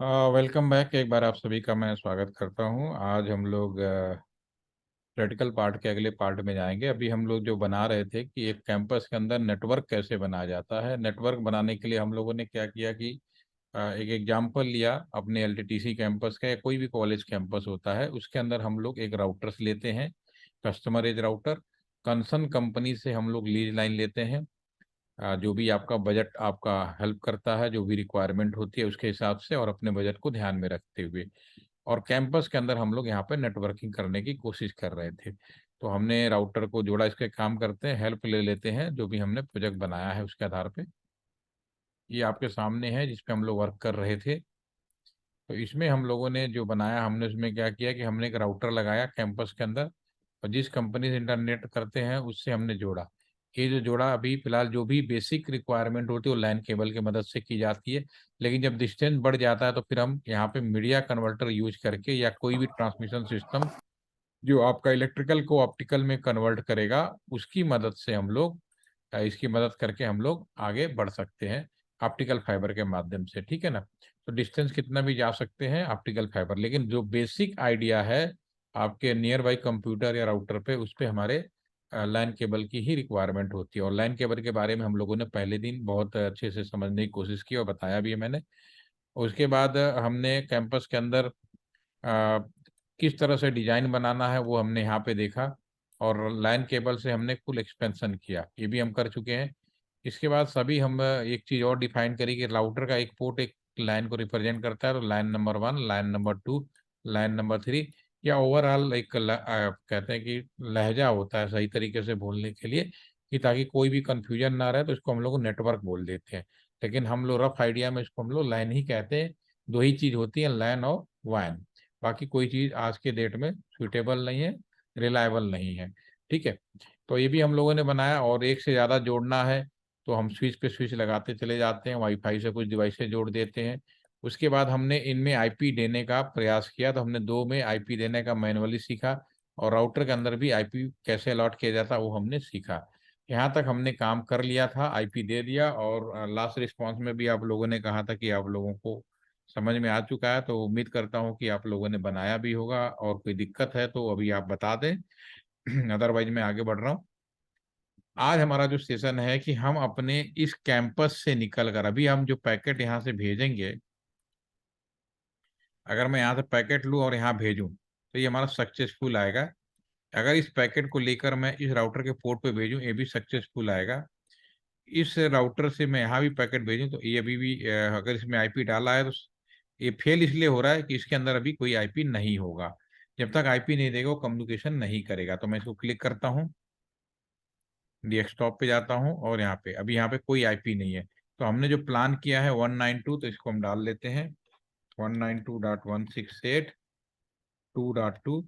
Welcome back. एक बार आप सभी का मैं स्वागत करता हूं। आज हम लोग प्रैक्टिकल पार्ट के अगले पार्ट में जाएंगे। अभी हम लोग जो बना रहे थे कि एक कैंपस के अंदर नेटवर्क कैसे बनाया जाता है। नेटवर्क बनाने के लिए हम लोगों ने क्या किया कि एक एग्जांपल लिया अपने एलटीटीसी कैंपस का या कोई भी कॉलेज कैंपस होता है, उसके अंदर हम लोग एक राउटर्स लेते हैं, customer edge router. Concern company से हम लोग लीज लाइन लेते हैं। जो भी आपका बजट आपका हेल्प करता है, जो भी रिक्वायरमेंट होती है उसके हिसाब से और अपने बजट को ध्यान में रखते हुए, और कैंपस के अंदर हम लोग यहाँ पे नेटवर्किंग करने की कोशिश कर रहे थे। तो हमने राउटर को जोड़ा। इसके काम करते हैं, हेल्प ले लेते हैं जो भी हमने प्रोजेक्ट बनाया है उसके आधार पे। ये आपके सामने है जिस पे हम लोग वर्क कर रहे थे। तो इसमें हम लोगों ने जो बनाया, हमने उसमें क्या किया कि हमने एक राउटर लगाया कैंपस के अंदर, और जिस कंपनी से इंटरनेट करते हैं उससे हमने जोड़ा। ये जो जोड़ा, अभी फिलहाल जो भी बेसिक रिक्वायरमेंट होती है वो लाइन केबल की मदद से की जाती है। लेकिन जब डिस्टेंस बढ़ जाता है तो फिर हम यहाँ पे मीडिया कन्वर्टर यूज करके या कोई भी ट्रांसमिशन सिस्टम जो आपका इलेक्ट्रिकल को ऑप्टिकल में कन्वर्ट करेगा, उसकी मदद से हम लोग इसकी मदद करके हम लोग आगे बढ़ सकते हैं ऑप्टिकल फाइबर के माध्यम से। ठीक है ना। तो डिस्टेंस कितना भी जा सकते हैं ऑप्टिकल फाइबर, लेकिन जो बेसिक आइडिया है आपके नियर बाई कंप्यूटर या राउटर पे, उस पे हमारे लाइन केबल की ही रिक्वायरमेंट होती है। और लाइन केबल के बारे में हम लोगों ने पहले दिन बहुत अच्छे से समझने की कोशिश की और बताया भी है मैंने। उसके बाद हमने कैंपस के अंदर किस तरह से डिजाइन बनाना है वो हमने यहाँ पे देखा, और लाइन केबल से हमने फुल एक्सपेंशन किया, ये भी हम कर चुके हैं। इसके बाद सभी हम एक चीज़ और डिफाइन करी कि राउटर का एक पोर्ट एक लाइन को रिप्रेजेंट करता है। तो line number 1, line number 2, line number 3, या ओवरऑल एक कहते हैं कि लहजा होता है सही तरीके से बोलने के लिए, कि ताकि कोई भी कंफ्यूजन ना रहे, तो इसको हम लोग नेटवर्क बोल देते हैं। लेकिन हम लोग रफ आइडिया में इसको हम लोग लाइन ही कहते हैं। दो ही चीज़ होती है, लाइन और वाइन। बाकी कोई चीज़ आज के डेट में सुइटेबल नहीं है, रिलायबल नहीं है। ठीक है। तो ये भी हम लोगों ने बनाया, और एक से ज़्यादा जोड़ना है तो हम स्विच पे स्विच लगाते चले जाते हैं, वाईफाई से कुछ डिवाइस से जोड़ देते हैं। उसके बाद हमने इनमें आईपी देने का प्रयास किया, तो हमने दो में आईपी देने का मैनुअली सीखा, और राउटर के अंदर भी आईपी कैसे अलॉट किया जाता वो हमने सीखा। यहाँ तक हमने काम कर लिया था, आईपी दे दिया, और लास्ट रिस्पॉन्स में भी आप लोगों ने कहा था कि आप लोगों को समझ में आ चुका है। तो उम्मीद करता हूँ कि आप लोगों ने बनाया भी होगा, और कोई दिक्कत है तो अभी आप बता दें। अदरवाइज मैं आगे बढ़ रहा हूँ। आज हमारा जो सेशन है कि हम अपने इस कैंपस से निकल कर, अभी हम जो पैकेट यहाँ से भेजेंगे, अगर मैं यहाँ से पैकेट लूँ और यहाँ भेजूँ तो ये हमारा सक्सेसफुल आएगा। अगर इस पैकेट को लेकर मैं इस राउटर के पोर्ट पे भेजूँ, ये भी सक्सेसफुल आएगा। इस राउटर से मैं यहाँ भी पैकेट भेजूँ तो ये अभी भी अगर इसमें आईपी डाला है तो ये फेल इसलिए हो रहा है कि इसके अंदर अभी कोई आईपी नहीं होगा। जब तक आईपी नहीं देगा वो कम्युनिकेशन नहीं करेगा। तो मैं इसको क्लिक करता हूँ, डेस्कटॉप पे जाता हूँ, और यहाँ पे अभी यहाँ पे कोई आईपी नहीं है। तो हमने जो प्लान किया है 192, तो इसको हम डाल लेते हैं 192.168.2.2,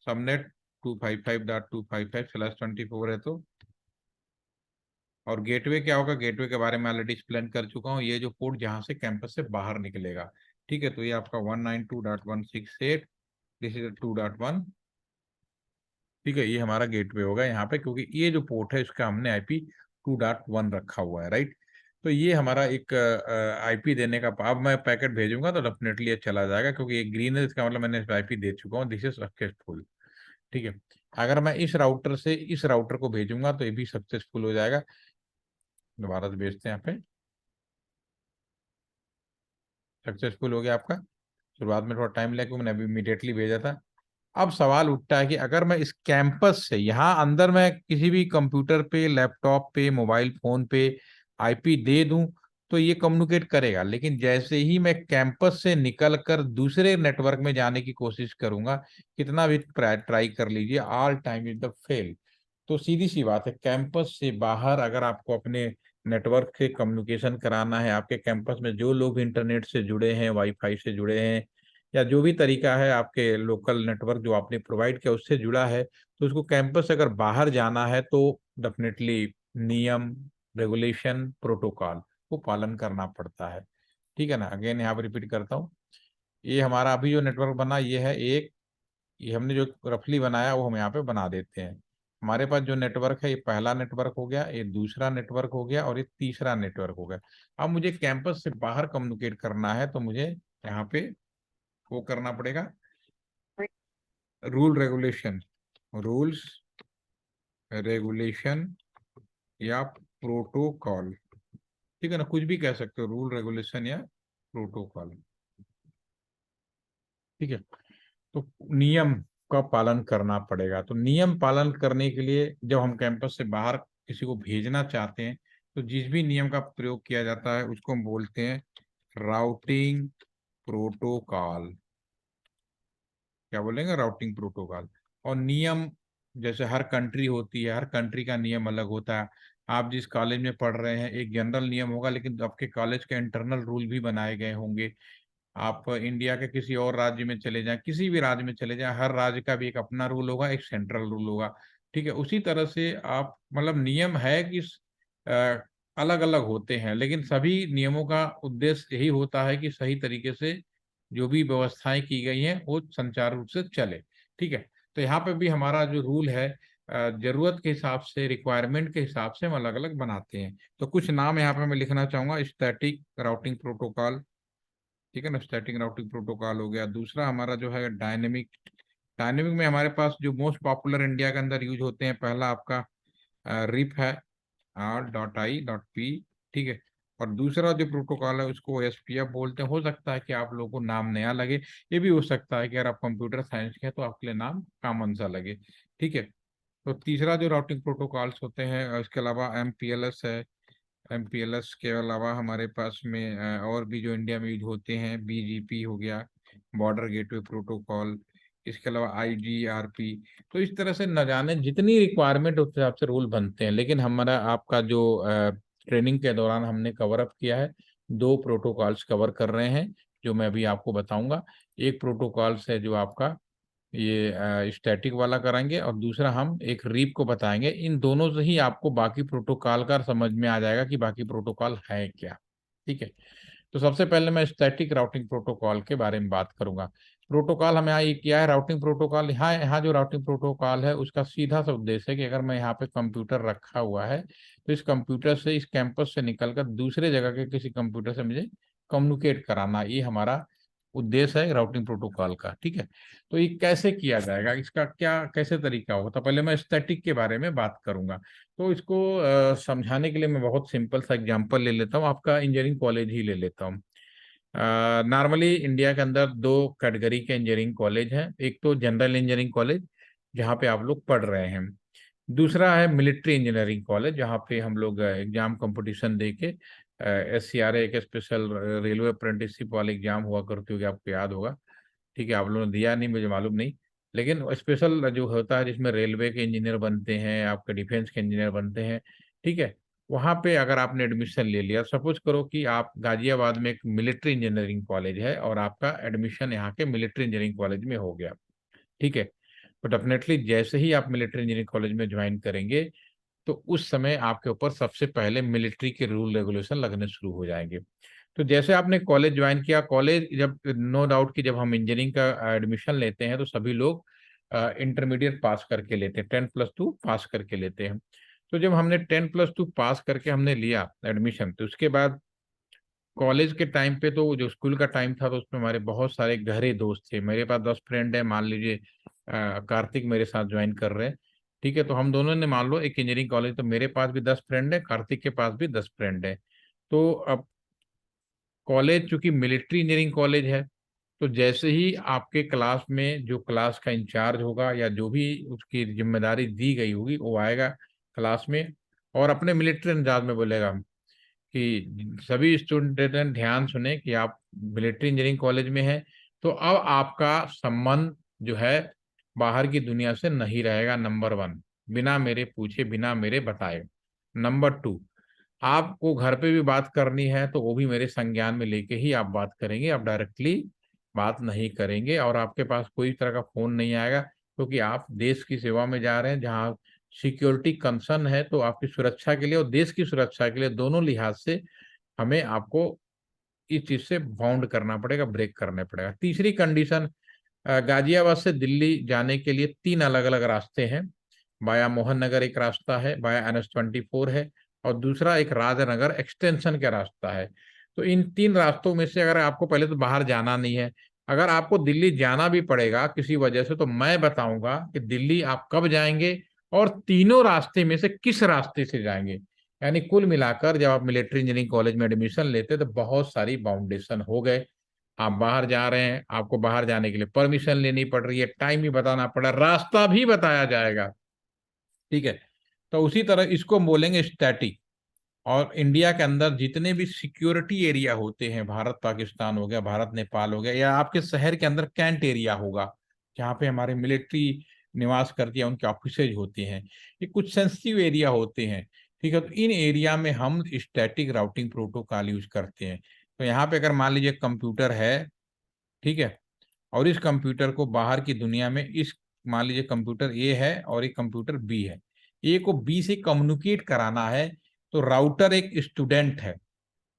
सबनेट 255.255/24 है। तो और गेटवे क्या होगा, गेटवे के बारे में ऑलरेडी एक्सप्लेन कर चुका हूँ, ये जो पोर्ट जहाँ से कैंपस से बाहर निकलेगा। ठीक है। तो ये आपका 192.168, दिस इज 2.1। ठीक है, ये हमारा गेटवे होगा यहाँ पे, क्योंकि ये जो पोर्ट है इसका हमने आईपी 2.1 रखा हुआ है, राइट। तो ये हमारा एक आईपी देने का, अब मैं पैकेट भेजूंगा तो डेफिनेटली ये चला जाएगा, क्योंकि ये ग्रीन है, इसका मतलब मैंने इस आईपी दे चुका हूँ, दिस इज सक्सेसफुल। ठीक है। अगर मैं इस राउटर से इस राउटर को भेजूंगा तो ये भी सक्सेसफुल हो जाएगा। दोबारा से भेजते हैं यहाँ पे, सक्सेसफुल हो गया आपका। शुरुआत में थोड़ा टाइम लगा क्योंकि मैंने अभी इमीडिएटली भेजा था। अब सवाल उठता है कि अगर मैं इस कैंपस से यहाँ अंदर मैं किसी भी कंप्यूटर पे, लैपटॉप पे, मोबाइल फोन पे आईपी दे दूं तो ये कम्युनिकेट करेगा, लेकिन जैसे ही मैं कैंपस से निकल कर दूसरे नेटवर्क में जाने की कोशिश करूंगा, कितना भी ट्राई कर लीजिए, all time is the fail. तो सीधी सी बात है, कैंपस से बाहर अगर आपको अपने नेटवर्क से कम्युनिकेशन कराना है, आपके कैंपस में जो लोग इंटरनेट से जुड़े हैं, वाईफाई से जुड़े हैं, या जो भी तरीका है आपके लोकल नेटवर्क जो आपने प्रोवाइड किया उससे जुड़ा है, तो उसको कैंपस से अगर बाहर जाना है तो डेफिनेटली नियम, रेगुलेशन, प्रोटोकॉल को पालन करना पड़ता है। ठीक है ना। अगेन यहाँ पर रिपीट करता हूँ, ये हमारा अभी जो नेटवर्क बना ये है एक, ये हमने जो रफली बनाया वो हम यहाँ पे बना देते हैं। हमारे पास जो नेटवर्क है ये पहला नेटवर्क हो गया, ये दूसरा नेटवर्क हो गया, और ये तीसरा नेटवर्क हो गया। अब मुझे कैंपस से बाहर कम्युनिकेट करना है तो मुझे यहाँ पे वो करना पड़ेगा, रूल रेगुलेशन, रूल्स रेगुलेशन या प्रोटोकॉल, ठीक है ना, कुछ भी कह सकते हो, रूल रेगुलेशन या प्रोटोकॉल, ठीक है। तो नियम का पालन करना पड़ेगा। तो नियम पालन करने के लिए जब हम कैंपस से बाहर किसी को भेजना चाहते हैं तो जिस भी नियम का प्रयोग किया जाता है उसको हम बोलते हैं राउटिंग प्रोटोकॉल। क्या बोलेंगे? Routing protocol. और नियम जैसे हर कंट्री होती है, हर कंट्री का नियम अलग होता है। आप जिस कॉलेज में पढ़ रहे हैं एक जनरल नियम होगा, लेकिन आपके कॉलेज के इंटरनल रूल भी बनाए गए होंगे। आप इंडिया के किसी और राज्य में चले जाएं, किसी भी राज्य में चले जाएं, हर राज्य का भी एक अपना रूल होगा, एक सेंट्रल रूल होगा, ठीक है। उसी तरह से आप मतलब नियम है कि अलग अलग होते हैं, लेकिन सभी नियमों का उद्देश्य यही होता है कि सही तरीके से जो भी व्यवस्थाएं की गई हैं वो संचार रूप से चले, ठीक है। तो यहाँ पे भी हमारा जो रूल है जरूरत के हिसाब से, रिक्वायरमेंट के हिसाब से हम अलग अलग बनाते हैं। तो कुछ नाम यहाँ पे मैं लिखना चाहूंगा। स्टैटिक राउटिंग प्रोटोकॉल, ठीक है ना, स्टैटिक राउटिंग प्रोटोकॉल हो गया। दूसरा हमारा जो है डायनेमिक। डायनेमिक में हमारे पास जो मोस्ट पॉपुलर इंडिया के अंदर यूज होते हैं, पहला आपका रिप है, R.I.P, ठीक है। और दूसरा जो प्रोटोकॉल है उसको SPF बोलते हैं। हो सकता है कि आप लोगों को नाम नया लगे, ये भी हो सकता है कि अगर आप कंप्यूटर साइंस के हैं तो आपके लिए नाम कॉमन सा लगे, ठीक है। तो तीसरा जो राउटिंग प्रोटोकॉल्स होते हैं, इसके अलावा MPLS है। MPLS के अलावा हमारे पास में और भी जो इंडिया में यूज होते हैं, BGP हो गया, बॉर्डर गेटवे प्रोटोकॉल। इसके अलावा IGRP। तो इस तरह से न जाने जितनी रिक्वायरमेंट उस हिसाब से रूल बनते हैं, लेकिन हमारा आपका जो ट्रेनिंग के दौरान हमने कवर अप किया है, दो प्रोटोकॉल्स कवर कर रहे हैं जो मैं अभी आपको बताऊंगा। एक प्रोटोकॉल्स है जो आपका ये स्टैटिक वाला कराएंगे, और दूसरा हम एक रीप को बताएंगे। इन दोनों से ही आपको बाकी प्रोटोकॉल का समझ में आ जाएगा कि बाकी प्रोटोकॉल है क्या, ठीक है। तो सबसे पहले मैं स्टैटिक राउटिंग प्रोटोकॉल के बारे में बात करूंगा। प्रोटोकॉल हमें यहाँ ये किया है राउटिंग प्रोटोकॉल। यहाँ जो राउटिंग प्रोटोकॉल है उसका सीधा सा उद्देश्य है कि अगर मैं यहाँ पे कंप्यूटर रखा हुआ है तो इस कंप्यूटर से, इस कैंपस से निकलकर दूसरे जगह के किसी कंप्यूटर से मुझे कम्युनिकेट कराना, ये हमारा उद्देश्य है राउटिंग प्रोटोकॉल का, ठीक है। तो ये कैसे किया जाएगा, इसका क्या कैसे तरीका होगा, तो पहले मैं स्टैटिक के बारे में बात करूंगा। तो इसको समझाने के लिए मैं बहुत सिंपल सा एग्जांपल ले लेता हूँ, आपका इंजीनियरिंग कॉलेज ही ले लेता हूँ। नॉर्मली इंडिया के अंदर दो कैटेगरी के इंजीनियरिंग कॉलेज हैं। एक तो जनरल इंजीनियरिंग कॉलेज जहाँ पे आप लोग पढ़ रहे हैं, दूसरा है मिलिट्री इंजीनियरिंग कॉलेज जहाँ पे हम लोग एग्जाम कंपटीशन दे के SCRA, एक स्पेशल रेलवे अप्रेंटिसशिप वाले एग्जाम हुआ करती होगी, आपको याद होगा, ठीक है। आप लोगों ने दिया नहीं, मुझे मालूम नहीं, लेकिन स्पेशल जो होता है जिसमें रेलवे के इंजीनियर बनते हैं, आपके डिफेंस के इंजीनियर बनते हैं, ठीक है। वहाँ पे अगर आपने एडमिशन ले लिया, सपोज करो कि आप गाजियाबाद में एक मिलिट्री इंजीनियरिंग कॉलेज है और आपका एडमिशन यहाँ के मिलिट्री इंजीनियरिंग कॉलेज में हो गया, ठीक है। तो डेफिनेटली जैसे ही आप मिलिट्री इंजीनियरिंग कॉलेज में ज्वाइन करेंगे तो उस समय आपके ऊपर सबसे पहले मिलिट्री के रूल रेगुलेशन लगने शुरू हो जाएंगे। तो जैसे आपने कॉलेज ज्वाइन किया, कॉलेज जब, नो डाउट कि जब हम इंजीनियरिंग का एडमिशन लेते हैं तो सभी लोग इंटरमीडिएट पास करके लेते हैं, 10+2 पास करके लेते हैं। तो जब हमने 10+2 पास करके हमने लिया एडमिशन, तो उसके बाद कॉलेज के टाइम पे तो जो स्कूल का टाइम था तो उसमें हमारे बहुत सारे गहरे दोस्त थे। मेरे पास 10 फ्रेंड है, मान लीजिए कार्तिक मेरे साथ ज्वाइन कर रहे हैं, ठीक है। तो हम दोनों ने मान लो एक इंजीनियरिंग कॉलेज, तो मेरे पास भी 10 फ्रेंड है, कार्तिक के पास भी 10 फ्रेंड है। तो अब कॉलेज चूंकि मिलिट्री इंजीनियरिंग कॉलेज है, तो जैसे ही आपके क्लास में जो क्लास का इंचार्ज होगा या जो भी उसकी जिम्मेदारी दी गई होगी वो आएगा क्लास में और अपने मिलिट्री अंदाज में बोलेगा कि सभी स्टूडेंट ध्यान सुने कि आप मिलिट्री इंजीनियरिंग कॉलेज में हैं, तो अब आपका संबंध जो है बाहर की दुनिया से नहीं रहेगा, नंबर 1, बिना मेरे पूछे बिना मेरे बताए। नंबर 2, आपको घर पे भी बात करनी है तो वो भी मेरे संज्ञान में लेके ही आप बात करेंगे, आप डायरेक्टली बात नहीं करेंगे, और आपके पास कोई तरह का फोन नहीं आएगा, क्योंकि आप देश की सेवा में जा रहे हैं जहाँ सिक्योरिटी कंसर्न है। तो आपकी सुरक्षा के लिए और देश की सुरक्षा के लिए दोनों लिहाज से हमें आपको इस चीज से बाउंड करना पड़ेगा, ब्रेक करने पड़ेगा। तीसरी कंडीशन, गाजियाबाद से दिल्ली जाने के लिए 3 अलग अलग रास्ते हैं। बाया मोहन नगर एक रास्ता है, बाया NH24 है, और दूसरा एक राजनगर एक्सटेंशन का रास्ता है। तो इन 3 रास्तों में से अगर आपको पहले तो बाहर जाना नहीं है, अगर आपको दिल्ली जाना भी पड़ेगा किसी वजह से, तो मैं बताऊंगा कि दिल्ली आप कब जाएंगे और तीनों रास्ते में से किस रास्ते से जाएंगे। यानी कुल मिलाकर जब आप मिलिट्री इंजीनियरिंग कॉलेज में एडमिशन लेते तो बहुत सारी बाउंडेशन हो गए। आप बाहर जा रहे हैं, आपको बाहर जाने के लिए परमिशन लेनी पड़ रही है, टाइम भी बताना पड़ा, रास्ता भी बताया जाएगा। ठीक है, तो उसी तरह इसको बोलेंगे स्टैटिक। और इंडिया के अंदर जितने भी सिक्योरिटी एरिया होते हैं, भारत पाकिस्तान हो गया, भारत नेपाल हो गया, या आपके शहर के अंदर कैंट एरिया होगा जहाँ पे हमारे मिलिट्री निवास करती है, उनके ऑफिसेज होते हैं, ये कुछ सेंसिटिव एरिया होते हैं। ठीक है, तो इन एरिया में हम स्टैटिक राउटिंग प्रोटोकॉल यूज करते हैं। तो यहाँ पे अगर मान लीजिए कंप्यूटर है, ठीक है, और इस कंप्यूटर को बाहर की दुनिया में, इस मान लीजिए कंप्यूटर ए है और एक कंप्यूटर बी है, ए को बी से कम्युनिकेट कराना है, तो राउटर एक स्टूडेंट है,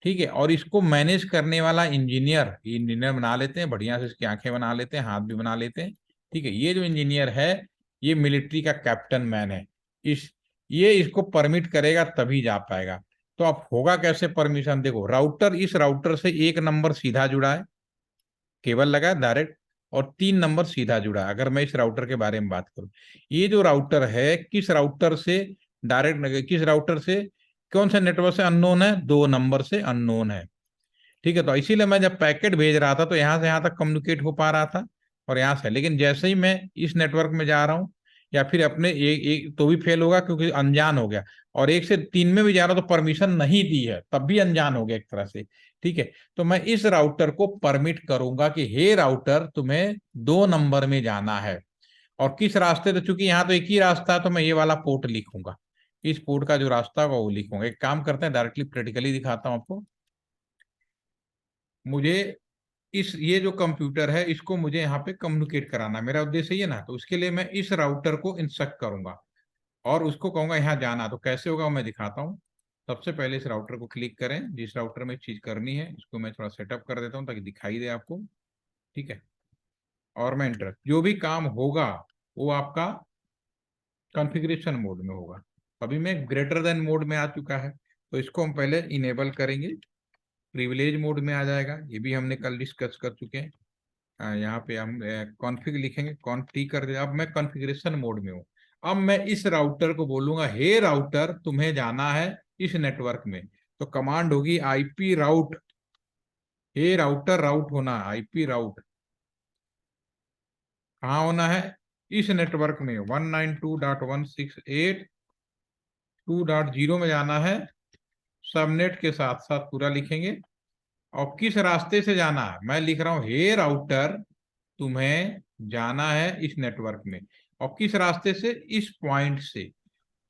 ठीक है, और इसको मैनेज करने वाला इंजीनियर, ये इंजीनियर बना लेते हैं बढ़िया से, इसकी आंखें बना लेते हैं, हाथ भी बना लेते हैं। ठीक है, ये जो इंजीनियर है ये मिलिट्री का कैप्टन मैन है। इस ये इसको परमिट करेगा तभी जा पाएगा। तो अब होगा कैसे परमिशन, देखो राउटर, इस राउटर से एक नंबर सीधा जुड़ा है, केबल लगा है डायरेक्ट, और 3 नंबर सीधा जुड़ा है। अगर मैं इस राउटर के बारे में बात करूं, ये जो राउटर है किस राउटर से डायरेक्ट, किस राउटर से, कौन से नेटवर्क से अननोन है, 2 नंबर से अननोन है। ठीक है, तो इसीलिए मैं जब पैकेट भेज रहा था तो यहाँ से यहाँ तक कम्युनिकेट हो पा रहा था और यहाँ से, लेकिन जैसे ही मैं इस नेटवर्क में जा रहा हूँ या फिर अपने एक तो भी फेल होगा क्योंकि अनजान हो गया, और 1 से 3 में भी जा रहा तो परमिशन नहीं दी है तब भी अनजान हो गया एक तरह से। ठीक है, तो मैं इस राउटर को परमिट करूंगा कि हे राउटर तुम्हें 2 नंबर में जाना है, और किस रास्ते, तो चूंकि यहाँ तो एक ही रास्ता है तो मैं ये वाला पोर्ट लिखूंगा, इस पोर्ट का जो रास्ता होगा वो लिखूंगा। एक काम करते हैं, डायरेक्टली प्रैक्टिकली दिखाता हूँ आपको। मुझे इस ये जो कंप्यूटर है इसको मुझे यहाँ पे कम्युनिकेट कराना, मेरा उद्देश्य ये ना, तो उसके लिए मैं इस राउटर को इंस्ट्रक्ट करूंगा और उसको कहूंगा यहाँ जाना। तो कैसे होगा वो मैं दिखाता हूँ। सबसे पहले इस राउटर को क्लिक करें, जिस राउटर में चीज करनी है इसको मैं थोड़ा सेटअप कर देता हूँ ताकि दिखाई दे आपको। ठीक है, और मैं इंटर, जो भी काम होगा वो आपका कॉन्फ़िगरेशन मोड में होगा। अभी मैं ग्रेटर देन मोड में आ चुका है, तो इसको हम पहले इनेबल करेंगे, प्रिविलेज मोड में आ जाएगा, ये भी हमने कल डिस्कस कर चुके हैं। यहाँ पे हम कॉन्फ़िग लिखेंगे, कॉन्फ़िग कर दिया। अब मैं कॉन्फ़िगरेशन मोड में हूँ। अब मैं इस राउटर को बोलूंगा हे राउटर तुम्हें जाना है इस नेटवर्क में, तो कमांड होगी आईपी राउट। हे राउटर, राउट होना, आईपी राउट कहाँ होना है, इस नेटवर्क में 192.168.2.0 में जाना है, सबनेट के साथ साथ पूरा लिखेंगे। और किस रास्ते से जाना है, मैं लिख रहा हूं हे राउटर तुम्हें जाना है इस नेटवर्क में, और किस रास्ते से, इस पॉइंट से।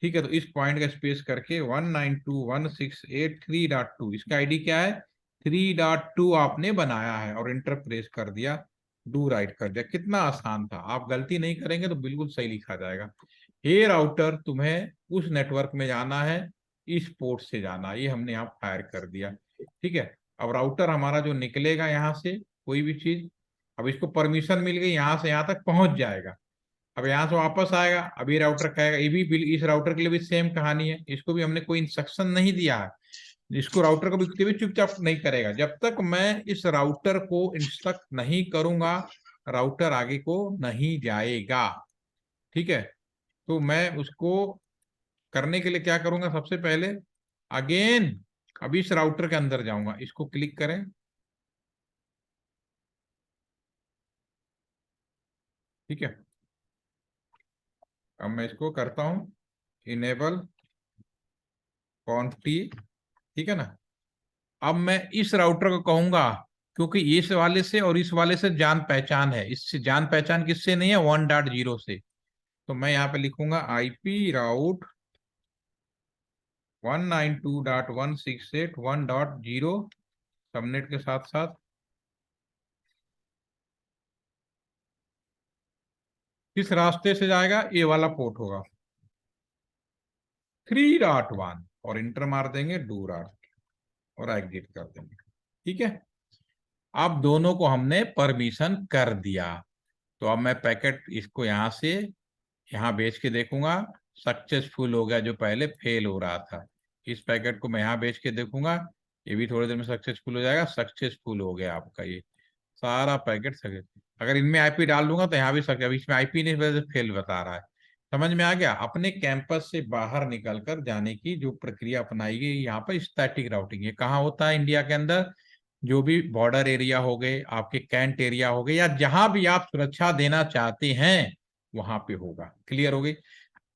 ठीक है, तो इस पॉइंट का स्पेस करके 192.168.3.2, इसका आईडी क्या है, 3.2 आपने बनाया है और इंटर प्रेस कर दिया, डू राइट कर दिया। कितना आसान था, आप गलती नहीं करेंगे तो बिल्कुल सही लिखा जाएगा। हे राउटर तुम्हें उस नेटवर्क में जाना है, इस पोर्ट से जाना, ये हमने यहाँ फायर कर दिया। ठीक है, अब राउटर हमारा जो निकलेगा यहाँ से कोई भी चीज, अब इसको परमिशन मिल गई, यहाँ से यहाँ तक पहुंच जाएगा। अब यहाँ से वापस आएगा, अब ये राउटर कहेगा, ये भी इस राउटर के लिए भी सेम कहानी है, इसको भी हमने कोई इंस्ट्रक्शन नहीं दिया है, इसको राउटर को भी चुपचाप नहीं करेगा। जब तक मैं इस राउटर को इंस्ट्रक्ट नहीं करूंगा राउटर आगे को नहीं जाएगा। ठीक है, तो मैं उसको करने के लिए क्या करूंगा, सबसे पहले अगेन अब इस राउटर के अंदर जाऊंगा, इसको क्लिक करें। ठीक है, अब मैं इसको करता हूं इनेबल कॉन्टी। ठीक है ना, अब मैं इस राउटर को कहूंगा, क्योंकि इस वाले से और इस वाले से जान पहचान है, इससे जान पहचान किससे नहीं है, 1.0 से। तो मैं यहाँ पे लिखूंगा आईपी राउट 192.168.1.0 सबनेट के साथ साथ किस रास्ते से जाएगा, ये वाला पोर्ट होगा 3.1, और इंटर मार देंगे, डू राइट और एग्जिट कर देंगे। ठीक है, अब दोनों को हमने परमिशन कर दिया। तो अब मैं पैकेट इसको यहाँ से यहाँ बेच के देखूंगा, सक्सेसफुल हो गया जो पहले फेल हो रहा था। इस पैकेट को मैं यहाँ बेच के देखूंगा, ये भी थोड़ी देर में सक्सेसफुल हो जाएगा। सक्सेसफुल हो गया आपका ये सारा पैकेट सक्सेस। अगर इनमें आईपी डाल दूंगा तो यहाँ भी सक्सेस, अभी इसमें आईपी नहीं वजह से फेल बता रहा है। समझ में आ गया। अपने कैंपस से बाहर निकलकर जाने की जो प्रक्रिया अपनाई गई यहाँ पर स्टैटिक राउटिंग, ये कहाँ होता है इंडिया के अंदर? जो भी बॉर्डर एरिया हो गए, आपके कैंट एरिया हो गए, या जहां भी आप सुरक्षा देना चाहते हैं वहां पे होगा। क्लियर हो गई।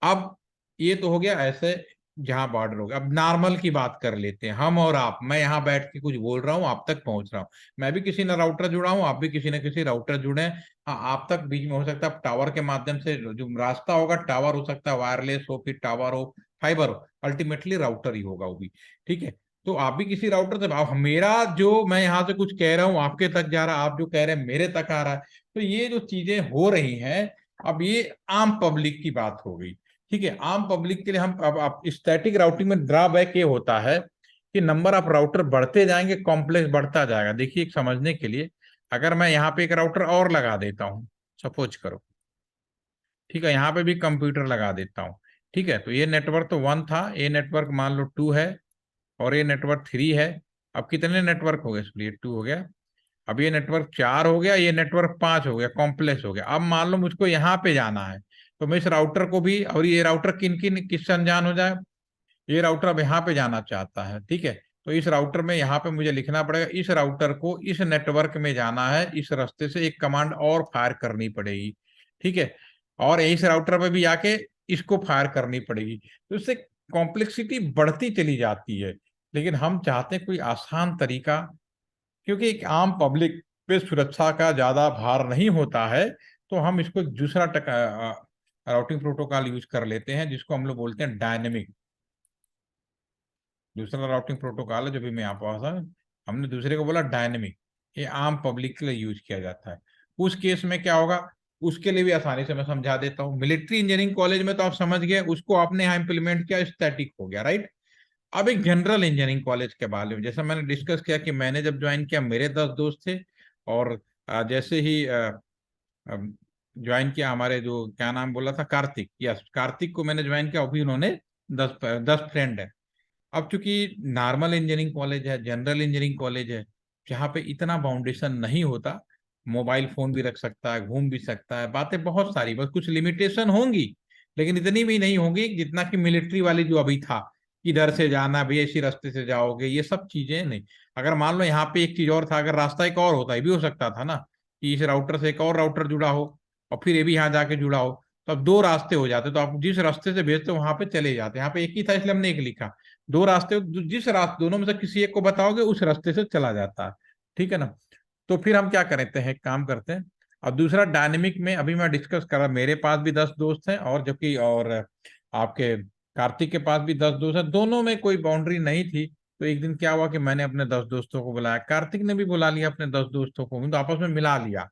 अब ये तो हो गया ऐसे जहां बॉर्डर हो गया। अब नॉर्मल की बात कर लेते हैं, हम और आप, मैं यहाँ बैठ के कुछ बोल रहा हूँ, आप तक पहुंच रहा हूँ, मैं भी किसी न राउटर जुड़ा हूँ, आप भी किसी न किसी राउटर जुड़े हैं। हाँ, आप तक बीच में हो सकता है टावर के माध्यम से जो रास्ता होगा, टावर हो सकता है, वायरलेस हो, फिर टावर हो, फाइबर हो, अल्टीमेटली राउटर ही होगा वो भी। ठीक है। तो आप भी किसी राउटर से, अब मेरा जो मैं यहाँ से कुछ कह रहा हूँ आपके तक जा रहा है, आप जो कह रहे हैं मेरे तक आ रहा है। तो ये जो चीजें हो रही हैं, अब ये आम पब्लिक की बात हो गई। ठीक है। आम पब्लिक के लिए हम अब स्टैटिक राउटिंग में ड्रॉबैक ये होता है कि नंबर ऑफ राउटर बढ़ते जाएंगे, कॉम्प्लेक्स बढ़ता जाएगा। देखिए, एक समझने के लिए, अगर मैं यहाँ पे एक राउटर और लगा देता हूँ, सपोज करो, ठीक है, यहाँ पे भी कंप्यूटर लगा देता हूँ। ठीक है। तो ये नेटवर्क तो 1 था, ये नेटवर्क मान लो 2 है, और ये नेटवर्क 3 है। अब कितने नेटवर्क हो गए? इसलिए 2 हो गया। अब ये नेटवर्क 4 हो गया, ये नेटवर्क 5 हो गया, कॉम्प्लेक्स हो गया। अब मान लो मुझको यहाँ पे जाना है, तो मैं इस राउटर को भी, और ये राउटर किन किन किससे अनजान हो जाए? ये राउटर अब यहाँ पे जाना चाहता है। ठीक है। तो इस राउटर में यहाँ पे मुझे लिखना पड़ेगा, इस राउटर को इस नेटवर्क में जाना है, इस रास्ते से एक कमांड और फायर करनी पड़ेगी। ठीक है। और इस राउटर पे भी आके इसको फायर करनी पड़ेगी। तो इससे कॉम्प्लेक्सिटी बढ़ती चली जाती है। लेकिन हम चाहते हैं कोई आसान तरीका, क्योंकि एक आम पब्लिक पे सुरक्षा का ज्यादा भार नहीं होता है। तो हम इसको दूसरा राउटिंग प्रोटोकॉल यूज कर लेते हैं, जिसको हम लोग बोलते हैं डायनेमिक। दूसरा राउटिंग प्रोटोकॉल है जो भी मैं यहाँ पास है, हमने दूसरे को बोला डायनेमिक। ये आम पब्लिक के लिए यूज किया जाता है। उस केस में क्या होगा, उसके लिए भी आसानी से मैं समझा देता हूँ। मिलिट्री इंजीनियरिंग कॉलेज में तो आप समझ गए, उसको आपने यहाँ इंप्लीमेंट किया, स्टैटिक हो गया, राइट। अब एक जनरल इंजीनियरिंग कॉलेज के बारे में, जैसा मैंने डिस्कस किया कि मैंने जब ज्वाइन किया मेरे 10 दोस्त थे, और जैसे ही ज्वाइन किया, हमारे जो क्या नाम बोला था, कार्तिक, यस, कार्तिक को मैंने ज्वाइन किया, अभी उन्होंने 10 फ्रेंड है। अब चूंकि नॉर्मल इंजीनियरिंग कॉलेज है, जनरल इंजीनियरिंग कॉलेज है, जहाँ पे इतना बाउंडेशन नहीं होता, मोबाइल फोन भी रख सकता है, घूम भी सकता है, बातें बहुत सारी, बस कुछ लिमिटेशन होंगी, लेकिन इतनी भी नहीं होंगी जितना कि मिलिट्री वाली जो अभी था, इधर से जाना भैया, इसी रास्ते से जाओगे, ये सब चीजें नहीं। अगर मान लो यहाँ पे एक चीज और था, अगर रास्ता एक और होता, ये भी हो सकता था ना कि इस राउटर से एक और राउटर जुड़ा हो, और फिर ये भी यहाँ जाके जुड़ा हो, तो अब 2 रास्ते हो जाते। तो आप जिस रास्ते से भेजते हो वहां पे चले जाते। यहाँ पे एक ही था इसलिए हमने एक लिखा। 2 रास्ते, जिस रास्ते दोनों में से किसी एक को बताओगे उस रास्ते से चला जाता है। ठीक है ना। तो फिर हम क्या करते हैं, एक काम करते हैं। अब दूसरा डायनेमिक में अभी मैं डिस्कस कर रहा, मेरे पास भी 10 दोस्त हैं, और जबकि और आपके कार्तिक के पास भी 10 दोस्त हैं, दोनों में कोई बाउंड्री नहीं थी। तो एक दिन क्या हुआ कि मैंने अपने 10 दोस्तों को बुलाया, कार्तिक ने भी बुला लिया अपने 10 दोस्तों को, तो आपस में मिला लिया।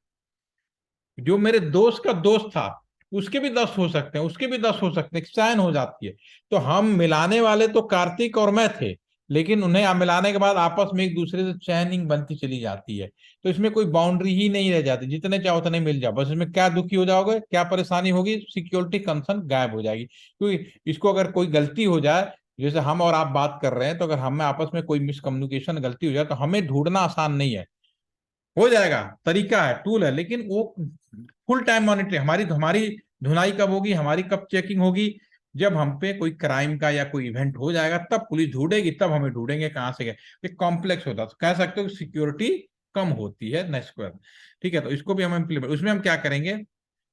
जो मेरे दोस्त का दोस्त था, उसके भी 10 हो सकते हैं, उसके भी 10 हो सकते हैं, चयन हो जाती है। तो हम मिलाने वाले तो कार्तिक और मैं थे, लेकिन उन्हें मिलाने के बाद आपस में एक दूसरे से चैनिंग बनती चली जाती है। तो इसमें कोई बाउंड्री ही नहीं रह जाती, जितने चाहो उतने मिल जाओ, बस इसमें क्या दुखी हो जाओगे, क्या परेशानी होगी, सिक्योरिटी कंसर्न गायब हो जाएगी। क्योंकि इसको अगर कोई गलती हो जाए, जैसे हम और आप बात कर रहे हैं, तो अगर हमें आपस में कोई मिसकम्युनिकेशन गलती हो जाए, तो हमें ढूंढना आसान नहीं है। हो जाएगा, तरीका है, टूल है, लेकिन वो फुल टाइम मॉनिटरिंग, हमारी हमारी धुनाई कब होगी, हमारी कब चेकिंग होगी, जब हम पे कोई क्राइम का या कोई इवेंट हो जाएगा, तब पुलिस ढूंढेगी, तब हमें ढूंढेंगे कहाँ से गए। कॉम्प्लेक्स होता, तो कह सकते हो सिक्योरिटी कम होती है नेक्स्ट पर। ठीक है। तो इसको भी हम इम्प्लीमेंट, उसमें हम क्या करेंगे,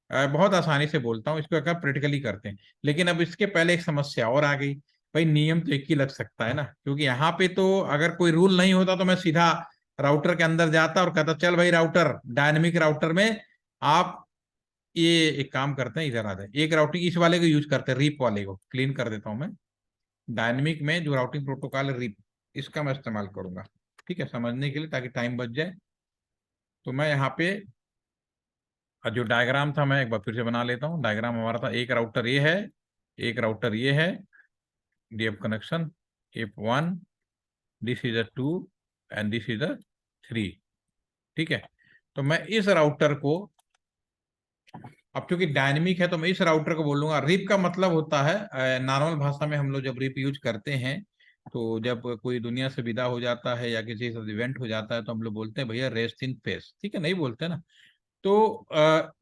बहुत आसानी से बोलता हूँ, इसको अगर प्रैक्टिकली करते हैं। लेकिन अब इसके पहले एक समस्या और आ गई। भाई नियम तो एक ही लग सकता है ना, क्योंकि यहाँ पे तो अगर कोई रूल नहीं होता तो मैं सीधा राउटर के अंदर जाता और कहता चल भाई राउटर, डायनेमिक राउटर में आप ये एक काम करते हैं, इधर आ जाए, एक राउटिंग इस वाले को यूज करते हैं, रीप वाले को क्लीन कर देता हूं मैं। डायनेमिक में जो राउटिंग प्रोटोकॉल है रीप, इसका मैं इस्तेमाल करूंगा। ठीक है, समझने के लिए, ताकि टाइम बच जाए। तो मैं यहाँ पे जो डायग्राम था मैं एक बार फिर से बना लेता हूँ। डायग्राम हमारा था, एक राउटर ये है, एक राउटर ये है, DF connection, F 1, this is a 2, and this is a 3। ठीक है। तो मैं इस राउटर को, अब क्योंकि डायनेमिक है तो मैं इस राउटर को बोलूंगा, रिप का मतलब होता है, नॉर्मल भाषा में हम लोग जब रिप यूज करते हैं तो जब कोई दुनिया से विदा हो जाता है या किसी से इवेंट हो जाता है तो हम लोग बोलते हैं भैया रेस्ट इन पेस, ठीक है, नहीं बोलते ना। तो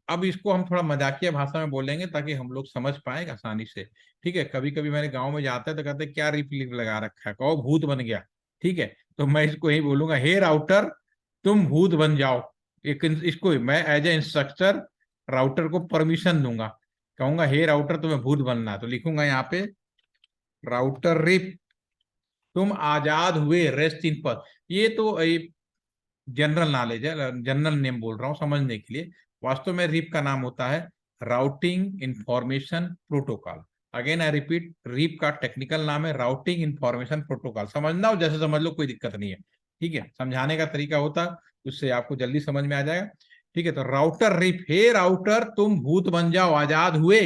अब इसको हम थोड़ा मजाकिया भाषा में बोलेंगे ताकि हम लोग समझ पाए आसानी से। ठीक है, कभी कभी मेरे गांव में जाते हैं तो कहते हैं क्या रिप लिप लगा रखा है, कहो भूत बन गया। ठीक है, तो मैं इसको यही बोलूंगा, हे राउटर तुम भूत बन जाओ। एक इसको मैं एज ए इंस्ट्रक्टर राउटर को परमिशन दूंगा, कहूंगा हे राउटर तुम्हें भूत बनना है, तो लिखूंगा यहाँ पे राउटर रिप तुम आजाद हुए रेस्ट इन पर। ये तो जनरल नॉलेज है, जनरल नेम बोल रहा हूँ समझने के लिए। वास्तव में रिप का नाम होता है routing information protocol. Again I repeat, RIP का टेक्निकल नाम है राउटिंग इंफॉर्मेशन प्रोटोकॉल। समझना हो जैसे समझ लो, कोई दिक्कत नहीं है। ठीक है, समझाने का तरीका होता उससे आपको जल्दी समझ में आ जाएगा। ठीक है, तो राउटर रिप, हे राउटर तुम भूत बन जाओ, आजाद हुए।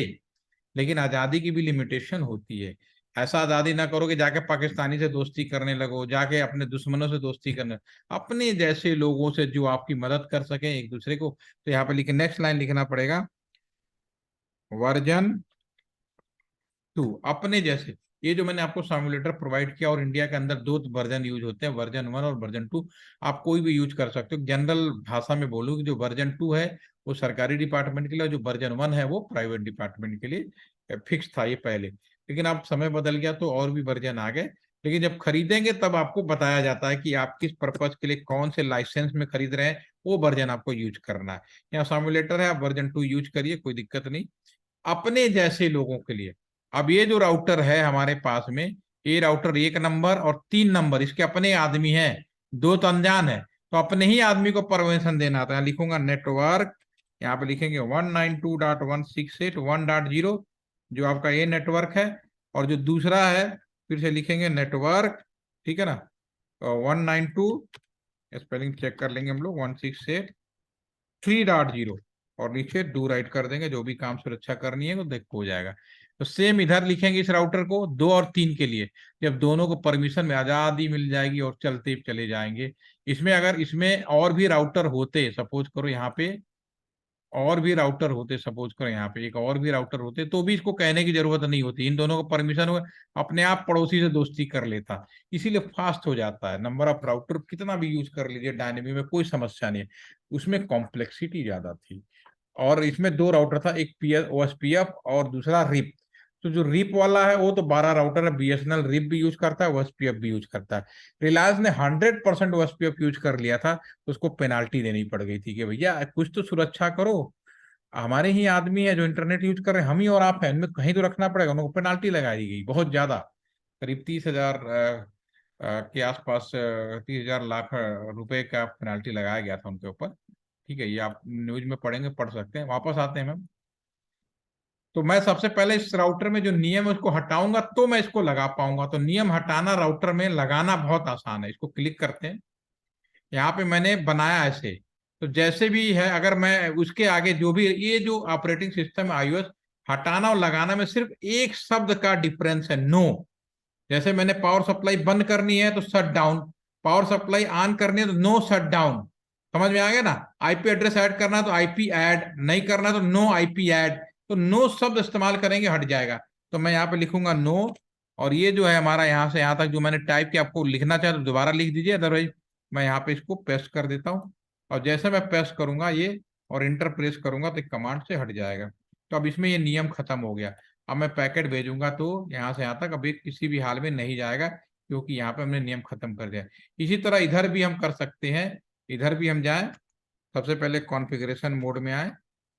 लेकिन आजादी की भी लिमिटेशन होती है। ऐसा आजादी ना करो कि जाके पाकिस्तानी से दोस्ती करने लगो, जाके अपने दुश्मनों से दोस्ती करने, अपने जैसे लोगों से जो आपकी मदद कर सके एक दूसरे को। तो यहाँ पे लिखे, नेक्स्ट लाइन लिखना पड़ेगा वर्जन 2, अपने जैसे। ये जो मैंने आपको सिम्युलेटर प्रोवाइड किया, और इंडिया के अंदर दो वर्जन यूज होते हैं, वर्जन 1 और वर्जन 2। आप कोई भी यूज कर सकते हो। जनरल भाषा में बोलूँ कि जो वर्जन 2 है वो सरकारी डिपार्टमेंट के लिए, और जो वर्जन 1 है वो प्राइवेट डिपार्टमेंट के लिए फिक्स था ये पहले। लेकिन अब समय बदल गया तो और भी वर्जन आ गए। लेकिन जब खरीदेंगे तब आपको बताया जाता है कि आप किस पर्पज के लिए कौन से लाइसेंस में खरीद रहे हैं, वो वर्जन आपको यूज करना है। यहाँ सिम्युलेटर है, आप वर्जन 2 यूज करिए, कोई दिक्कत नहीं। अपने जैसे लोगों के लिए, अब ये जो राउटर है हमारे पास में, ये राउटर 1 नंबर और 3 नंबर इसके अपने आदमी हैं, दो तो अनजान है। तो अपने ही आदमी को परमिशन देना था। लिखूंगा नेटवर्क, यहाँ पे लिखेंगे 192.168.1.0, जो आपका ये नेटवर्क है। और जो दूसरा है, फिर से लिखेंगे नेटवर्क, ठीक है ना, 192, स्पेलिंग चेक कर लेंगे हम लोग, 168.3.0, और नीचे डू राइट कर देंगे। जो भी काम सुरक्षा करनी है वो देखो हो जाएगा। तो सेम इधर लिखेंगे इस राउटर को 2 और 3 के लिए। जब दोनों को परमिशन में आजादी मिल जाएगी और चलते चले जाएंगे। इसमें अगर इसमें और भी राउटर होते, सपोज करो यहाँ पे और भी राउटर होते, सपोज करो यहाँ पे एक और भी राउटर होते, तो भी इसको कहने की जरूरत नहीं होती। इन दोनों को परमिशन हुआ, अपने आप पड़ोसी से दोस्ती कर लेता। इसीलिए फास्ट हो जाता है। नंबर ऑफ राउटर कितना भी यूज कर लीजिए डायनेमिक में, कोई समस्या नहीं है। उसमें कॉम्प्लेक्सिटी ज्यादा थी। और इसमें 2 राउटर था, एक पी ओएसपीएफ और दूसरा रिप। तो जो रिप वाला है वो तो 12 राउटर है, बीएसएनएल रिप भी यूज करता है, ओएसपीएफ भी यूज करता है। रिलायंस ने 100% ओएसपीएफ यूज कर लिया था, तो उसको पेनाल्टी देनी पड़ गई थी कि भैया कुछ तो सुरक्षा करो। हमारे ही आदमी है जो इंटरनेट यूज कर रहे हैं, हम ही और आप हैं, इनमें कहीं तो रखना पड़ेगा। उनको पेनाल्टी लगाई गई बहुत ज्यादा, करीब 30,000 के आसपास, 30,000 लाख रुपए का पेनाल्टी लगाया गया था उनके ऊपर। ठीक है, ये आप न्यूज में पढ़ेंगे, पढ़ सकते हैं। वापस आते हैं मैम। तो मैं सबसे पहले इस राउटर में जो नियम है उसको हटाऊंगा तो मैं इसको लगा पाऊंगा। तो नियम हटाना राउटर में लगाना बहुत आसान है। इसको क्लिक करते हैं, यहाँ पे मैंने बनाया ऐसे। तो जैसे भी है, अगर मैं उसके आगे जो भी, ये जो ऑपरेटिंग सिस्टम आईओएस, हटाना और लगाना में सिर्फ एक शब्द का डिफरेंस है, नो। जैसे मैंने पावर सप्लाई बंद करनी है तो shut down, power supply on करनी है तो नो शट डाउन। समझ में आ गया ना। आईपी एड्रेस ऐड करना है तो आईपी ऐड, नहीं करना तो नो आईपी ऐड। तो नो शब्द इस्तेमाल करेंगे, हट जाएगा। तो मैं यहाँ पे लिखूंगा नो। और ये जो है हमारा यहाँ से यहाँ तक जो मैंने टाइप किया, आपको लिखना चाहे तो दोबारा लिख दीजिए, अदरवाइज मैं यहाँ पे इसको पेस्ट कर देता हूँ। और जैसे मैं पेस्ट करूंगा ये और इंटर प्रेस करूंगा तो कमांड से हट जाएगा। तो अब इसमें ये नियम खत्म हो गया। अब मैं पैकेट भेजूंगा तो यहाँ से यहाँ तक अभी किसी भी हाल में नहीं जाएगा, क्योंकि यहाँ पे हमने नियम खत्म कर दिया। इसी तरह इधर भी हम कर सकते हैं। इधर भी हम जाएं, सबसे पहले कॉन्फ़िगरेशन मोड में आए,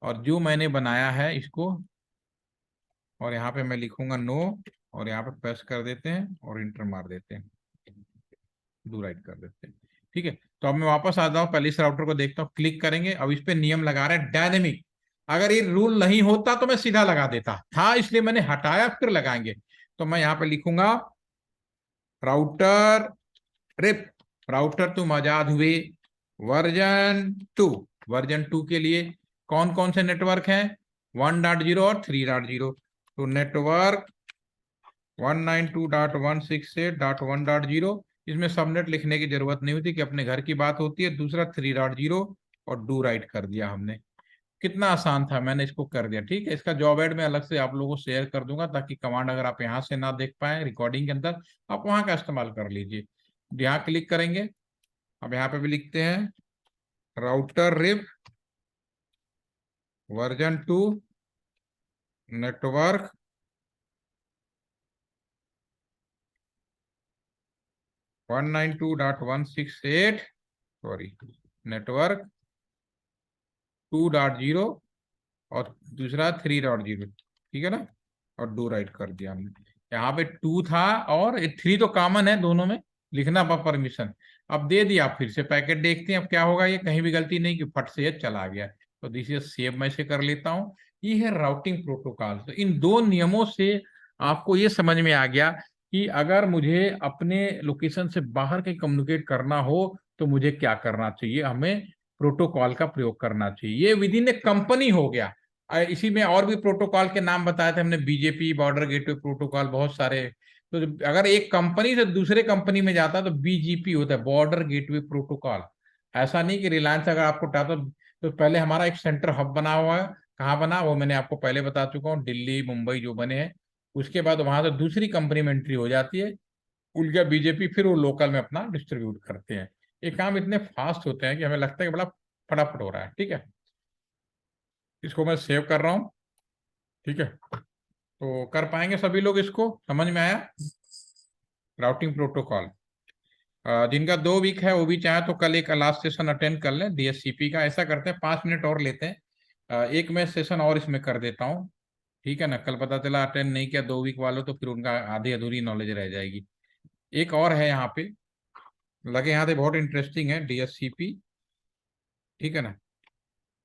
और जो मैंने बनाया है इसको, और यहाँ पे मैं लिखूंगा नो, और यहाँ पे प्रेस कर देते हैं और इंटर मार देते हैं, डू राइट कर देते हैं। ठीक है, तो अब मैं वापस आता हूँ, पहले इस राउटर को देखता हूँ, क्लिक करेंगे। अब इस पे नियम लगा रहे हैं डायनेमिक। अगर ये रूल नहीं होता तो मैं सीधा लगा देता था, इसलिए मैंने हटाया, फिर लगाएंगे। तो मैं यहाँ पे लिखूंगा राउटर रिप, राउटर तुम आजाद हुए वर्जन 2। वर्जन 2 के लिए कौन कौन से नेटवर्क हैं, 1.0 और 3.0। तो नेटवर्क 192.168.1.0, इसमें सबनेट लिखने की जरूरत नहीं होती कि अपने घर की बात होती है। दूसरा 3.0, और डू राइट कर दिया हमने। कितना आसान था, मैंने इसको कर दिया। ठीक है, इसका जॉब एड मैं अलग से आप लोगों को शेयर कर दूंगा, ताकि कमांड अगर आप यहाँ से ना देख पाए रिकॉर्डिंग के अंदर, आप वहां का इस्तेमाल कर लीजिए। यहाँ क्लिक करेंगे, अब यहाँ पे भी लिखते हैं router RIP version 2 network 192.168, sorry, network 2.0 और दूसरा 3.0, ठीक है ना। और डू राइट कर दिया हमने। यहाँ पे 2 था और 3 तो कॉमन है दोनों में, लिखना परमिशन। अब दे दिया, फिर से पैकेट देखते हैं अब क्या होगा। ये कहीं भी गलती नहीं कि फट से ये चला गया, तो दिस इज सेव मैं इसे कर लेता हूँ। ये है राउटिंग प्रोटोकॉल। तो इन दो नियमों से आपको ये समझ में आ गया कि अगर मुझे अपने लोकेशन से बाहर कहीं कम्युनिकेट करना हो तो मुझे क्या करना चाहिए, हमें प्रोटोकॉल का प्रयोग करना चाहिए। ये विद इन ए कंपनी हो गया। इसी में और भी प्रोटोकॉल के नाम बताए थे हमने, बीजेपी, बॉर्डर गेटवे प्रोटोकॉल, बहुत सारे। तो अगर एक कंपनी से दूसरे कंपनी में जाता है तो बीजीपी होता है, बॉर्डर गेटवे प्रोटोकॉल। ऐसा नहीं कि रिलायंस अगर आपको उठाता तो पहले हमारा एक सेंटर हब बना हुआ है, कहाँ बना वो मैंने आपको पहले बता चुका हूँ, दिल्ली मुंबई जो बने हैं। उसके बाद वहां से दूसरी कंपनी में एंट्री हो जाती है उनका बीजेपी, फिर वो लोकल में अपना डिस्ट्रीब्यूट करते हैं। ये काम इतने फास्ट होते हैं कि हमें लगता है कि बड़ा फटाफट हो रहा है। ठीक है, इसको मैं सेव कर रहा हूँ। ठीक है, तो कर पाएंगे सभी लोग, इसको समझ में आया राउटिंग प्रोटोकॉल। जिनका 2 वीक है वो भी चाहे तो कल एक लास्ट सेशन अटेंड कर लें डीएससीपी का। ऐसा करते हैं 5 मिनट और लेते हैं, एक मैं सेशन और इसमें कर देता हूँ। ठीक है ना, कल पता चला अटेंड नहीं किया 2 वीक वालों तो फिर उनका आधी अधूरी नॉलेज रह जाएगी। एक और है यहाँ पे, लगे यहाँ पे बहुत इंटरेस्टिंग है डीएससीपी। ठीक है ना,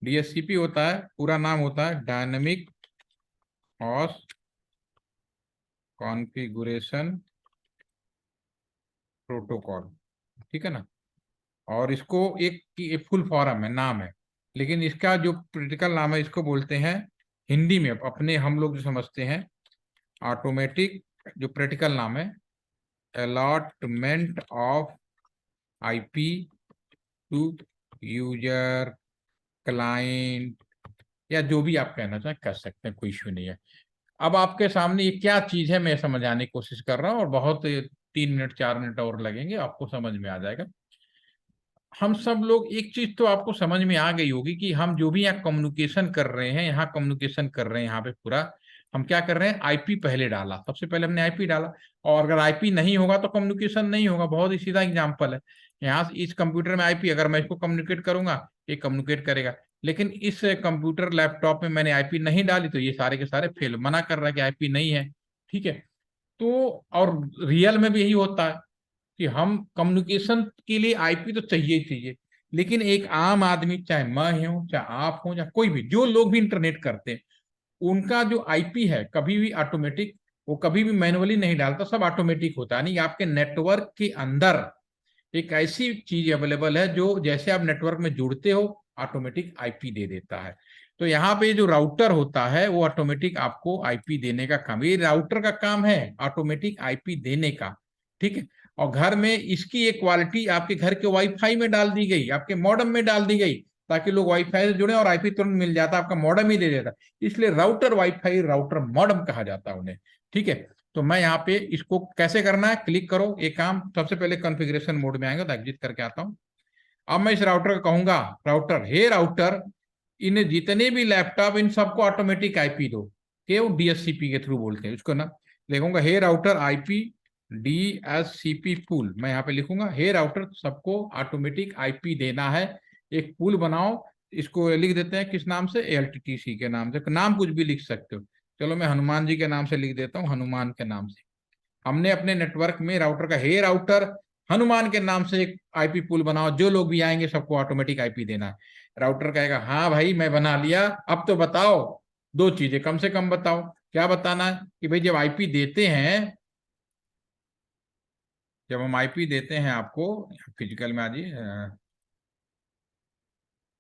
डीएससीपी होता है, पूरा नाम होता है डायनेमिक हॉस्ट कॉन्फ़िगरेशन प्रोटोकॉल। ठीक है ना, और इसको एक फुल फॉर्म है, नाम है, लेकिन इसका जो प्रैक्टिकल नाम है इसको बोलते हैं हिंदी में अपने हम लोग जो समझते हैं ऑटोमेटिक, जो प्रैक्टिकल नाम है allotment of IP to user client, या जो भी आप कहना चाहें कर सकते हैं, कोई इश्यू नहीं है। अब आपके सामने ये क्या चीज है मैं समझाने की कोशिश कर रहा हूँ, और बहुत 3 मिनट 4 मिनट और लगेंगे, आपको समझ में आ जाएगा। हम सब लोग एक चीज तो आपको समझ में आ गई होगी कि हम जो भी यहाँ कम्युनिकेशन कर रहे हैं, यहाँ कम्युनिकेशन कर रहे हैं, यहाँ पे पूरा हम क्या कर रहे हैं, आईपी पहले डाला, सबसे पहले हमने आईपी डाला। और अगर आईपी नहीं होगा तो कम्युनिकेशन नहीं होगा, बहुत ही सीधा एग्जांपल है। यहाँ इस कंप्यूटर में आईपी, अगर मैं इसको कम्युनिकेट करूंगा ये कम्युनिकेट करेगा, लेकिन इस कंप्यूटर लैपटॉप में मैंने आईपी नहीं डाली तो ये सारे के सारे फेल, मना कर रहा है कि आईपी नहीं है। ठीक है, तो और रियल में भी यही होता है कि हम कम्युनिकेशन के लिए आईपी तो चाहिए ही चाहिए, लेकिन एक आम आदमी, चाहे मैं हूं चाहे आप हो चाहे कोई भी, जो लोग भी इंटरनेट करते हैं, उनका जो आईपी है कभी भी ऑटोमेटिक, वो कभी भी मैनुअली नहीं डालता, सब ऑटोमेटिक होता है। नहीं, आपके नेटवर्क के अंदर एक ऐसी चीज अवेलेबल है जो जैसे आप नेटवर्क में जुड़ते हो ऑटोमेटिक आईपी दे देता है। तो यहाँ पे जो राउटर होता है वो ऑटोमेटिक आपको आईपी देने का काम, ये राउटर का काम है ऑटोमेटिक आईपी देने का। ठीक है, और घर में इसकी एक क्वालिटी आपके घर के वाईफाई में डाल दी गई, आपके मॉडेम में डाल दी गई, ताकि लोग वाईफाई से जुड़े और आईपी तुरंत मिल जाता, आपका मॉडेम ही दे देता, इसलिए राउटर वाईफाई राउटर मॉडेम कहा जाता है उन्हें। ठीक है, तो मैं यहाँ पे इसको कैसे करना है, क्लिक करो, एक काम सबसे पहले कॉन्फ़िगरेशन मोड में आएगा तो एग्जिट करके आता हूँ। अब मैं इस राउटर को कहूंगा, राउटर हे राउटर, इन जितने भी लैपटॉप इन सबको ऑटोमेटिक आईपी दो, के वो डीएससीपी के थ्रू बोलते हैं उसको ना। लिखूंगा हे राउटर आईपी डीएससीपी पूल, मैं यहाँ पे लिखूंगा हे राउटर सबको ऑटोमेटिक आईपी देना है, एक पूल बनाओ। इसको लिख देते हैं किस नाम से, एलटीटीसी के नाम से, नाम कुछ भी लिख सकते हो। चलो मैं हनुमान जी के नाम से लिख देता हूँ, हनुमान के नाम से। हमने अपने नेटवर्क में राउटर का हे राउटर हनुमान के नाम से एक आईपी पूल बनाओ, जो लोग भी आएंगे सबको ऑटोमेटिक आईपी देना है। राउटर कहेगा हाँ भाई मैं बना लिया, अब तो बताओ 2 चीजें कम से कम बताओ। क्या बताना है कि भाई जब आईपी देते हैं, जब हम आईपी देते हैं आपको, फिजिकल में आ जाइए,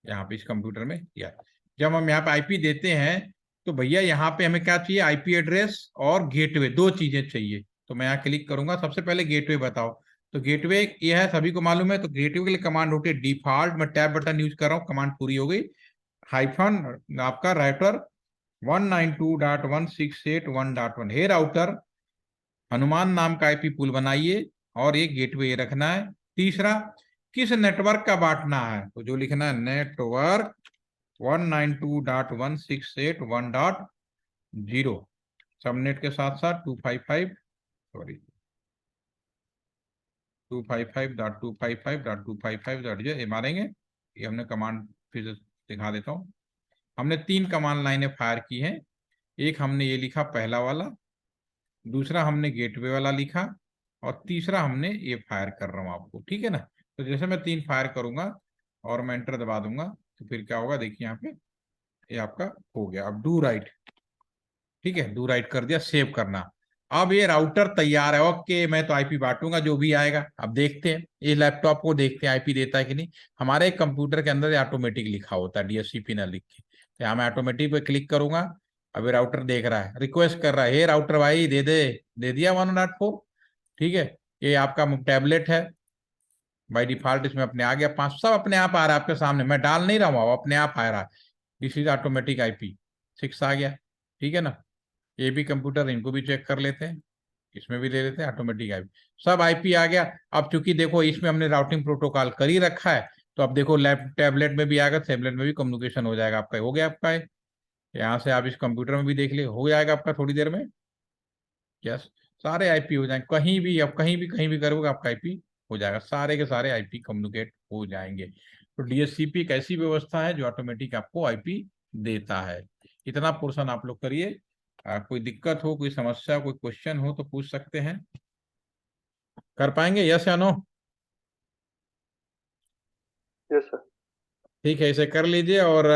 यहाँ पे इस कंप्यूटर में, या जब हम यहाँ पे आईपी देते हैं तो भैया यहाँ पे हमें क्या चाहिए, आईपी एड्रेस और गेटवे, 2 चीजें चाहिए। तो मैं यहाँ क्लिक करूंगा, सबसे पहले गेटवे बताओ। तो गेटवे ये है, सभी को मालूम है। तो गेटवे के लिए कमांड होती है डिफॉल्ट, मैं टैब बटन यूज कर रहा हूँ, कमांड पूरी हो गई। हाइफन आपका राउटर 192.168.1.1। हे राउटर हनुमान नाम का आईपी पूल बनाइए और एक गेटवे रखना है। तीसरा, किस नेटवर्क का बांटना है, तो जो लिखना है नेटवर्क 192.168.1.0 सबनेट के साथ साथ 255 ये मारेंगे। ये हमने कमांड फिर से दिखा देता हूँ। हमने 3 कमांड लाइनें फायर की हैं। एक हमने ये लिखा पहला वाला, दूसरा हमने गेटवे वाला लिखा, और तीसरा हमने ये फायर कर रहा हूँ आपको, ठीक है ना। तो जैसे मैं 3 फायर करूंगा और मैं एंटर दबा दूंगा तो फिर क्या होगा, देखिए यहाँ पे ये आपका हो गया। अब डू राइट, ठीक है, डू राइट कर दिया, सेव करना। अब ये राउटर तैयार है। ओके, मैं तो आईपी बांटूंगा जो भी आएगा। अब देखते हैं ये लैपटॉप को, देखते हैं आईपी देता है कि नहीं। हमारे कंप्यूटर के अंदर ऑटोमेटिक लिखा होता है, डीएचसीपी ना लिख के। यहाँ मैं ऑटोमेटिक पे क्लिक करूंगा। अब ये राउटर देख रहा है, रिक्वेस्ट कर रहा है, हे राउटर भाई दे दिया 1.4। ठीक है, ये आपका टैबलेट है। बाई डिफॉल्ट इसमें अपने आ गया 5, सब अपने आप आ रहा है आपके सामने, मैं डाल नहीं रहा हूँ, अपने आप आ रहा है। दिस इज ऑटोमेटिक आईपी 6 आ गया, ठीक है ना। ये भी कंप्यूटर, इनको भी चेक कर लेते हैं, इसमें भी दे देते हैं ऑटोमेटिक आईपी, सब आईपी आ गया। अब चूंकि देखो इसमें हमने राउटिंग प्रोटोकॉल कर ही रखा है, तो अब देखो लैप टैबलेट में भी आएगा, टैबलेट में भी कम्युनिकेशन हो जाएगा आपका, हो गया आपका। यहाँ से आप इस कंप्यूटर में भी देख ले, हो जाएगा आपका थोड़ी देर में। यस, सारे आईपी हो जाएंगे, कहीं भी अब कहीं भी करोगे आपका आईपी हो जाएगा, सारे के सारे आईपी कम्युनिकेट हो जाएंगे। तो डीएचसीपी एक ऐसी व्यवस्था है जो ऑटोमेटिक आपको आईपी देता है। इतना पोर्शन आप लोग करिए। कोई दिक्कत हो, कोई समस्या, कोई क्वेश्चन हो तो पूछ सकते हैं। कर पाएंगे, यस या नो? Yes sir. ठीक है, इसे कर लीजिए। और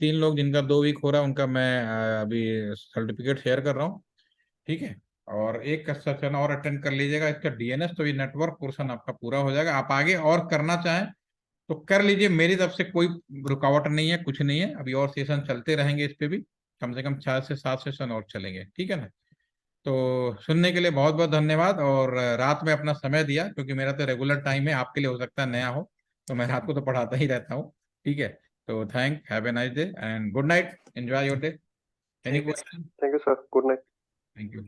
3 लोग जिनका 2 वीक हो रहा है उनका मैं अभी सर्टिफिकेट शेयर कर रहा हूँ, ठीक है। और एक का सेशन और अटेंड कर लीजिएगा इसका डीएनएस, तो ये नेटवर्क पोर्शन आपका पूरा हो जाएगा। आप आगे और करना चाहें तो कर लीजिए, मेरी तरफ से कोई रुकावट नहीं है, कुछ नहीं है। अभी और सेशन चलते रहेंगे इस पे भी, कम से कम 4 से 7 सेशन और चलेंगे, ठीक है ना। तो सुनने के लिए बहुत बहुत धन्यवाद। और रात में अपना समय दिया, क्योंकि मेरा तो रेगुलर टाइम है, आपके लिए हो सकता है नया हो, तो मैं रात को तो पढ़ाता ही रहता हूँ, ठीक है। तो have a nice day and good night, enjoy your day. Any thank you question? Thank you sir, good night. Thank you.